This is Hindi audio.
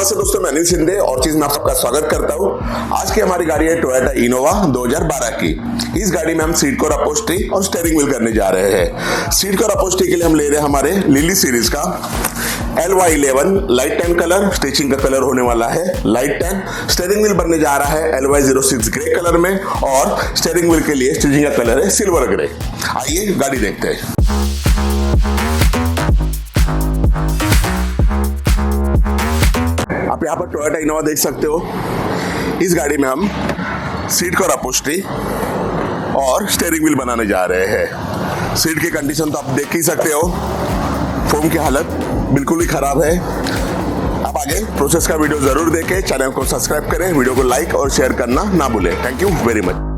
नमस्ते दोस्तों, मैं अनिल शिंदे ऑर्चिस में आप सबका स्वागत करता हूं। आज की हमारी गाड़ी है टोयोटा इनोवा 2012 की। इस गाड़ी में हम सीट कवर अपहोल्स्ट्री और स्टीयरिंग व्हील करने जा रहे हैं। सीट कवर अपहोल्स्ट्री के लिए हम ले रहे हैं हमारे लिली सीरीज का LY11 light tan colour, stitching का कलर होने वाला है लाइट टैन। स्टीयरिंग व्हील बनने जा रहा है LY06 ग्रे कलर में और स्टीयरिंग व्हील के लिए स्टिचिंग का कलर है सिल्वर ग्रे। आइए गाड़ी देखते हैं। आप यहाँ पर टोयोटा इनोवा देख सकते हो। इस गाड़ी में हम सीट कवर अपहोल्स्ट्री और स्टीयरिंग व्हील बनाने जा रहे हैं। सीट की कंडीशन तो आप देख ही सकते हो, फोम की हालत बिल्कुल ही खराब है। आप आगे प्रोसेस का वीडियो जरूर देखें, चैनल को सब्सक्राइब करें, वीडियो को लाइक और शेयर करना ना भूलें। Thank you very much.